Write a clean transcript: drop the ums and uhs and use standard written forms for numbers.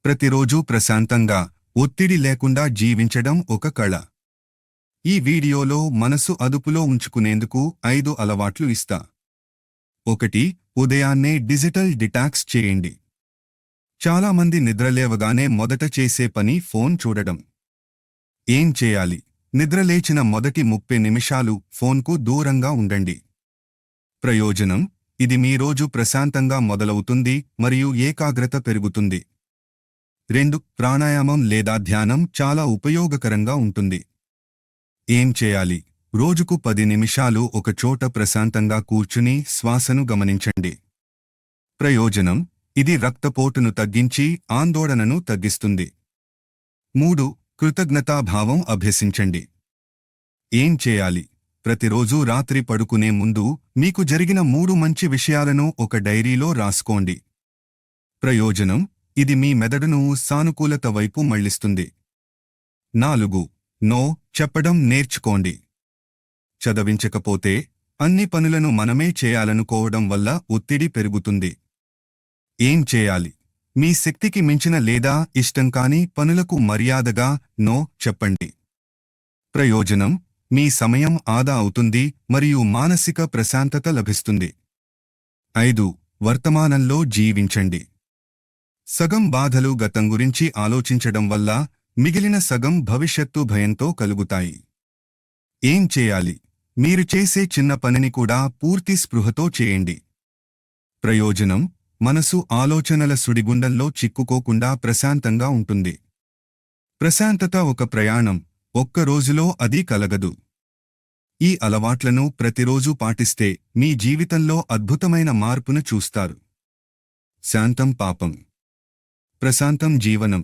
ప్రతిరోజూ ప్రశాంతంగా, ఒత్తిడి లేకుండా జీవించడం ఒక కళ. ఈ వీడియోలో మనసు అదుపులో ఉంచుకునేందుకు 5 అలవాట్లు ఇస్తా. 1. ఉదయాన్నే డిజిటల్ డిటాక్స్ చేయండి. చాలామంది నిద్రలేవగానే మొదట చేసే పని ఫోన్ చూడడం. ఏం చేయాలి? నిద్రలేచిన మొదటి 30 నిమిషాలు ఫోన్కు దూరంగా ఉండండి. ప్రయోజనం: ఇది మీ రోజు ప్రశాంతంగా మొదలవుతుంది మరియు ఏకాగ్రత పెరుగుతుంది. 2. ప్రాణాయామం లేదా ధ్యానం చాలా ఉపయోగకరంగా ఉంటుంది. ఏం చేయాలి? రోజుకు 10 నిమిషాలు ఒక చోట ప్రశాంతంగా కూర్చుని శ్వాసను గమనించండి. ప్రయోజనం: ఇది రక్తపోటును తగ్గించి ఆందోళనను తగ్గిస్తుంది. 3. కృతజ్ఞతాభావం అభ్యసించండి. ఏం చేయాలి? ప్రతిరోజూ రాత్రి పడుకునే ముందు మీకు జరిగిన 3 మంచి విషయాలను ఒక డైరీలో రాసుకోండి. ప్రయోజనం: ఇది మీ మెదడును సానుకూలత వైపు మళ్లిస్తుంది. 4. నో చెప్పడం నేర్చుకోండి. చదవించకపోతే అన్ని పనులను మనమే చేయాలనుకోవడం వల్ల ఒత్తిడి పెరుగుతుంది. ఏం చేయాలి? మీ శక్తికి మించిన లేదా ఇష్టం కాని పనులకు మర్యాదగా నో చెప్పండి. ప్రయోజనం: మీ సమయం ఆదా అవుతుంది మరియు మానసిక ప్రశాంతత లభిస్తుంది. 5. వర్తమానంలో జీవించండి. సగం బాధలు గతం గురించి ఆలోచించడం వల్ల మిగిలిన సగం భవిష్యత్తు భయంతో కలుగుతాయి. ఏం చేయాలి? మీరు చేసే చిన్న పనిని కూడా పూర్తి స్పృహతో చేయండి. ప్రయోజనం: మనసు ఆలోచనల సుడిగుండంలో చిక్కుకోకుండా ప్రశాంతంగా ఉంటుంది. ప్రశాంతత ఒక ప్రయాణం, ఒక్క రోజులో అది కలగదు. ఈ అలవాట్లను ప్రతిరోజూ పాటిస్తే మీ జీవితంలో అద్భుతమైన మార్పును చూస్తారు. శాంతం పాపం, ప్రశాంతం జీవనం.